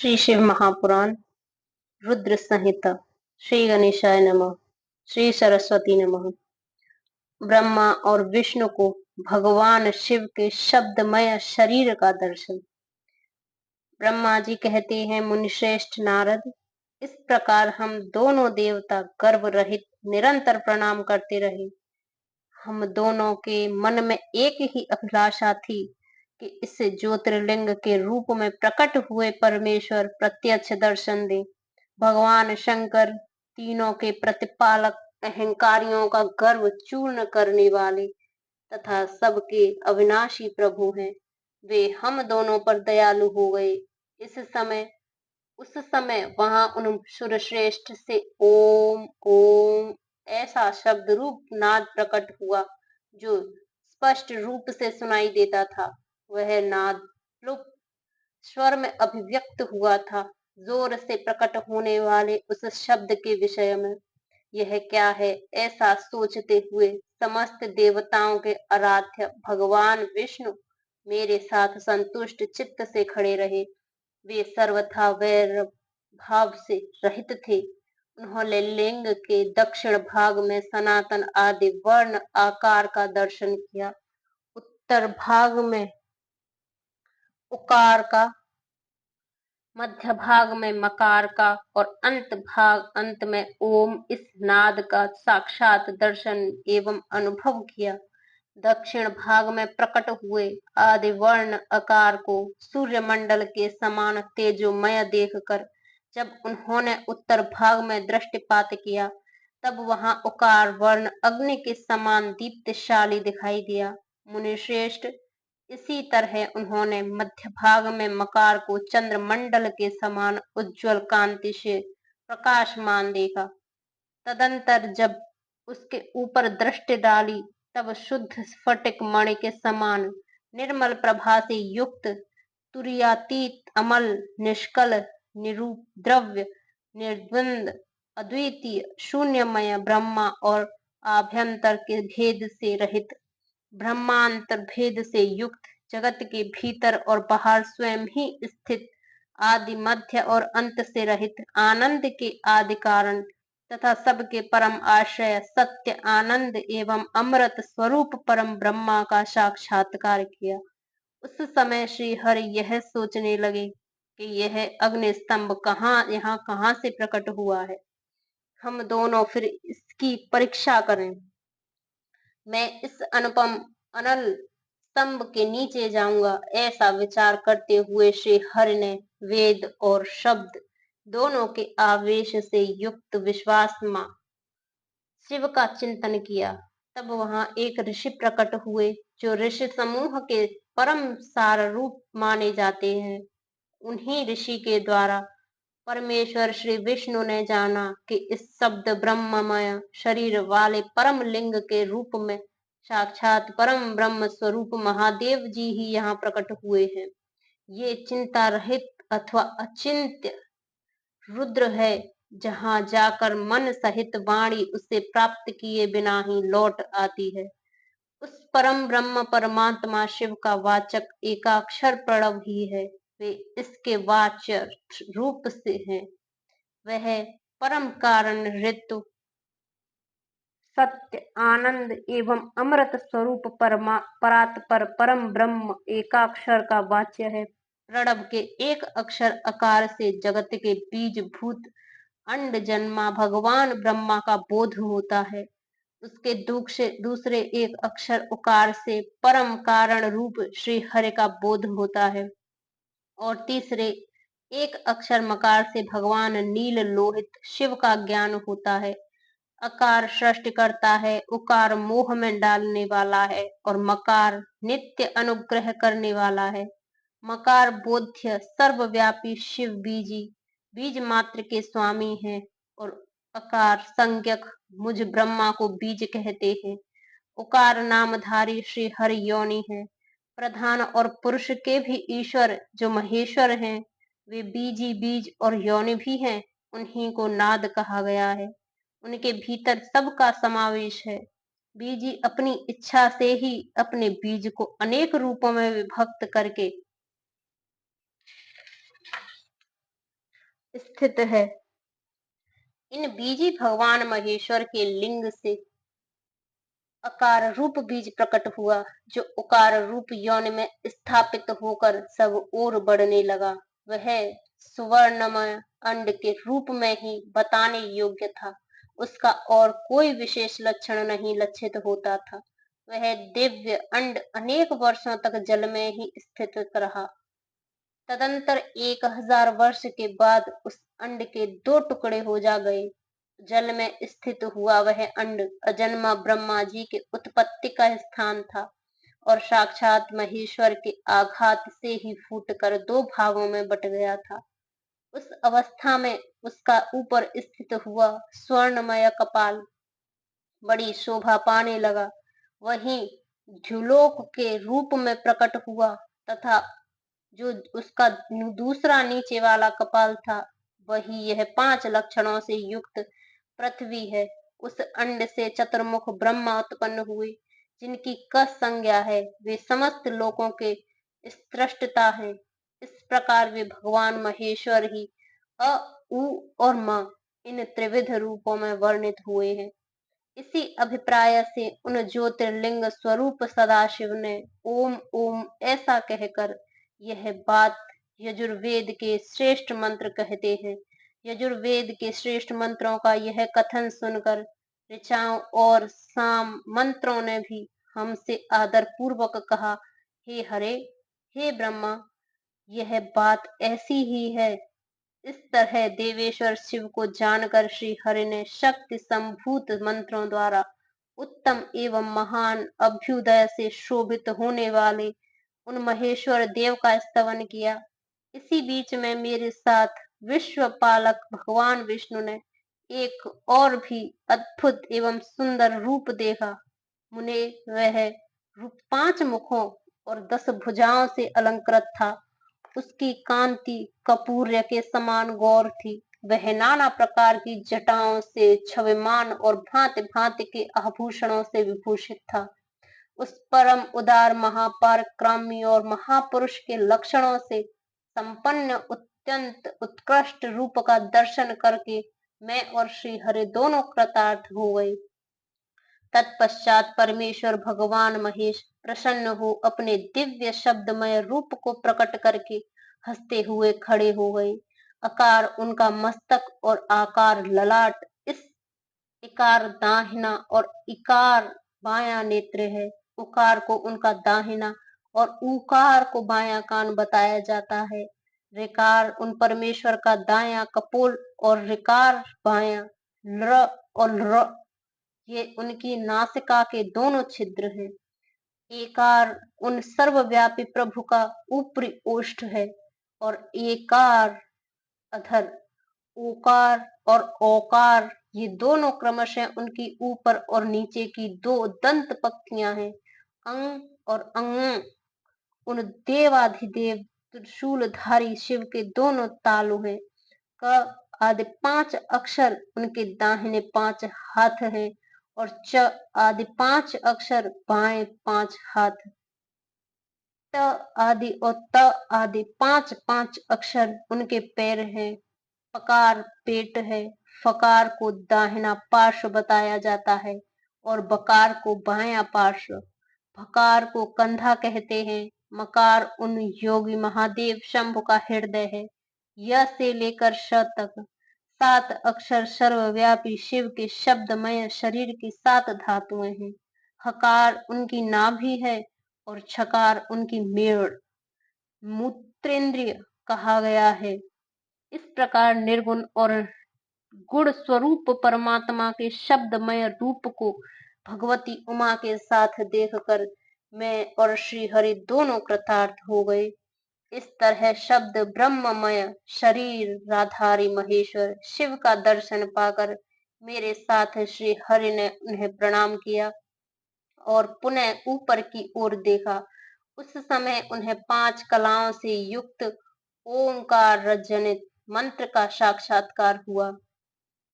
श्री शिव महापुराण रुद्र संहिता। श्री गणेशाय नमः। श्री सरस्वती नमः। ब्रह्मा और विष्णु को भगवान शिव के शब्दमय शरीर का दर्शन। ब्रह्मा जी कहते हैं, मुनिश्रेष्ठ नारद, इस प्रकार हम दोनों देवता गर्भ रहित निरंतर प्रणाम करते रहे। हम दोनों के मन में एक ही अभिलाषा थी कि इस ज्योतिर्लिंग के रूप में प्रकट हुए परमेश्वर प्रत्यक्ष दर्शन दे। भगवान शंकर तीनों के प्रतिपालक, अहंकारियों का गर्व चूर्ण करने वाले तथा सबके अविनाशी प्रभु हैं। वे हम दोनों पर दयालु हो गए। उस समय वहां उन सुरश्रेष्ठ से ओम ओम ऐसा शब्द रूप नाद प्रकट हुआ जो स्पष्ट रूप से सुनाई देता था। वह नाद लुप्त स्वर में अभिव्यक्त हुआ था। जोर से प्रकट होने वाले उस शब्द के विषय में यह क्या है, ऐसा सोचते हुए समस्त देवताओं के आराध्य भगवान विष्णु मेरे साथ संतुष्ट चित्त से खड़े रहे। वे सर्वथा वैर भाव से रहित थे। उन्होंने लिंग के दक्षिण भाग में सनातन आदि वर्ण आकार का दर्शन किया, उत्तर भाग में उकार का, मध्य भाग में मकार का और अंत में ओम इस नाद का साक्षात दर्शन एवं अनुभव किया। दक्षिण भाग में प्रकट हुए आदि वर्ण आकार को सूर्य मंडल के समान तेजोमय देखकर जब उन्होंने उत्तर भाग में दृष्टिपात किया, तब वहां उकार वर्ण अग्नि के समान दीप्तशाली दिखाई दिया। मुनिश्रेष्ठ, इसी तरह उन्होंने मध्य भाग में मकार को चंद्रमंडल के समान उज्ज्वल कांति से प्रकाशमान देखा। तदंतर जब उसके ऊपर दृष्टि डाली, तब शुद्ध स्फटिक मणि के समान निर्मल प्रभा से युक्त, तुरीयातीत, अमल, निष्कल, निरूप द्रव्य, निर्द्वंद, अद्वितीय, शून्यमय ब्रह्मा और आभ्यंतर के भेद से रहित, ब्रह्मांतर भेद से युक्त, जगत के भीतर और बाहर स्वयं ही स्थित, आदि मध्य और अंत से रहित, आनंद के आदि कारण तथा सबके परम आश्रय, सत्य, आनंद एवं अमृत स्वरूप परम ब्रह्मा का साक्षात्कार किया। उस समय श्री हरि यह सोचने लगे कि यह अग्नि स्तंभ यहाँ कहाँ से प्रकट हुआ है। हम दोनों फिर इसकी परीक्षा करें। मैं इस अनुपम अनल स्तंभ के नीचे जाऊंगा, ऐसा विचार करते हुए श्री हरि ने वेद और शब्द दोनों के आवेश से युक्त विश्वासमा शिव का चिंतन किया। तब वहां एक ऋषि प्रकट हुए जो ऋषि समूह के परम सार रूप माने जाते हैं। उन्हीं ऋषि के द्वारा परमेश्वर श्री विष्णु ने जाना कि इस शब्द ब्रह्ममय शरीर वाले परम लिंग के रूप में साक्षात परम ब्रह्म स्वरूप महादेव जी ही यहाँ प्रकट हुए हैं। ये चिंता रहित अथवा अचिंत्य रुद्र है, जहाँ जाकर मन सहित वाणी उसे प्राप्त किए बिना ही लौट आती है। उस परम ब्रह्म परमात्मा शिव का वाचक एकाक्षर प्रणव ही है। वे इसके वाच्य रूप से हैं। वह परम कारण, ऋतु, सत्य, आनंद एवं अमृत स्वरूप परात्पर परम ब्रह्म एकाक्षर का वाच्य है। प्रणव के एक अक्षर आकार से जगत के बीज भूत अंड जन्मा भगवान ब्रह्मा का बोध होता है। उसके दूसरे एक अक्षर उकार से परम कारण रूप श्री हरि का बोध होता है और तीसरे एक अक्षर मकार से भगवान नील लोहित शिव का ज्ञान होता है। अकार सृष्टि करता है, उकार मोह में डालने वाला है और मकार नित्य अनुग्रह करने वाला है। मकार बोध्य सर्वव्यापी शिव बीजी बीज मात्र के स्वामी हैं और अकार संज्ञक मुझ ब्रह्मा को बीज कहते हैं। उकार नामधारी श्री हरि योनि है। प्रधान और पुरुष के भी ईश्वर जो महेश्वर हैं, वे बीजी बीज और योनि भी हैं। उन्हीं को नाद कहा गया है। उनके भीतर सबका समावेश है। बीजी अपनी इच्छा से ही अपने बीज को अनेक रूपों में विभक्त करके स्थित है। इन बीजी भगवान महेश्वर के लिंग से अकार रूप बीज प्रकट हुआ, जो उकार रूप योनि में स्थापित होकर सब ओर बढ़ने लगा। वह सुवर्णमय अंड के रूप में ही बताने योग्य था। उसका और कोई विशेष लक्षण नहीं लक्षित होता था। वह दिव्य अंड अनेक वर्षों तक जल में ही स्थित रहा। तदंतर 1000 वर्ष के बाद उस अंड के 2 टुकड़े हो जा गए। जल में स्थित हुआ वह अंड अजन्मा ब्रह्मा जी के उत्पत्ति का स्थान था और साक्षात महेश्वर के आघात से ही फूटकर 2 भागों में बट गया था। उस अवस्था में उसका ऊपर स्थित हुआ स्वर्णमय कपाल बड़ी शोभा पाने लगा। वहीं द्युलोक के रूप में प्रकट हुआ तथा जो उसका दूसरा नीचे वाला कपाल था, वही यह 5 लक्षणों से युक्त पृथ्वी है। उस अंड से चतुर्मुख ब्रह्मा उत्पन्न हुए, जिनकी क संज्ञा है। वे समस्त लोकों के स्रष्टा हैं। इस प्रकार वे भगवान महेश्वर ही अ, उ और म इन त्रिविध रूपों में वर्णित हुए हैं। इसी अभिप्राय से उन ज्योतिर्लिंग स्वरूप सदाशिव ने ओम ओम ऐसा कहकर यह बात यजुर्वेद के श्रेष्ठ मंत्र कहते हैं। यजुर्वेद के श्रेष्ठ मंत्रों का यह कथन सुनकर ऋचाओं और साम मंत्रों ने भी हमसे आदर पूर्वक कहा, हे हरे, हे ब्रह्मा, यह बात ऐसी ही है। इस तरह देवेश्वर शिव को जानकर श्री हरि ने शक्ति संभूत मंत्रों द्वारा उत्तम एवं महान अभ्युदय से शोभित होने वाले उन महेश्वर देव का स्तवन किया। इसी बीच में मेरे साथ विश्व पालक भगवान विष्णु ने एक और भी अद्भुत एवं सुंदर रूप देखा। मुने वह रूप 5 मुखों और 10 भुजाओं से अलंकृत था। उसकी कांति कपूर्य के समान गौर थी। वह नाना प्रकार की जटाओं से छविमान और भांति भांति के आभूषणों से विभूषित था। उस परम उदार महापराक्रमी और महापुरुष के लक्षणों से संपन्न अत्यंत उत्कृष्ट रूप का दर्शन करके मैं और श्री हरि दोनों कृतार्थ हो गए। तत्पश्चात परमेश्वर भगवान महेश प्रसन्न हो अपने दिव्य शब्दमय रूप को प्रकट करके हंसते हुए खड़े हो गए। आकार उनका मस्तक और आकार ललाट। इस इकार दाहिना और इकार बायां नेत्र है। उकार को उनका दाहिना और ऊकार को बायां कान बताया जाता है। ऋकार उन परमेश्वर का दायां कपोल और ऋकार बायां। ल और र ये उनकी नासिका के दोनों छिद्र हैं। एकार उन सर्वव्यापी प्रभु का ऊपरी ओष्ठ है और एकार अधर। ओकार और ओकार ये दोनों क्रमशः उनकी ऊपर और नीचे की 2 दंत पंक्तियां हैं। अंग और अंग उन देवाधिदेव त्रिशूलधारी शिव के दोनों तालु हैं। क आदि 5 अक्षर उनके दाहिने 5 हाथ हैं और च आदि 5 अक्षर बाएं 5 हाथ। त आदि और त आदि 5 अक्षर उनके पैर हैं। पकार पेट है। फकार को दाहिना पार्श्व बताया जाता है और बकार को बायां पार्श्व। भकार को कंधा कहते हैं। मकार उन योगी महादेव शंभु का हृदय है। य से लेकर श तक 7 अक्षर सर्वव्यापी शिव के शब्दमय शरीर की 7 धातुएं हैं। हकार उनकी नाभि है और छकार उनकी मेड़ मूत्रेंद्रिय कहा गया है। इस प्रकार निर्गुण और गुण स्वरूप परमात्मा के शब्दमय रूप को भगवती उमा के साथ देखकर मैं और श्री हरि दोनों कृतार्थ हो गए। इस तरह शब्द ब्रह्ममय शरीर राधारी महेश्वर शिव का दर्शन पाकर मेरे साथ श्री हरि ने उन्हें प्रणाम किया और पुनः ऊपर की ओर देखा। उस समय उन्हें 5 कलाओं से युक्त ओंकार जनित मंत्र का साक्षात्कार हुआ।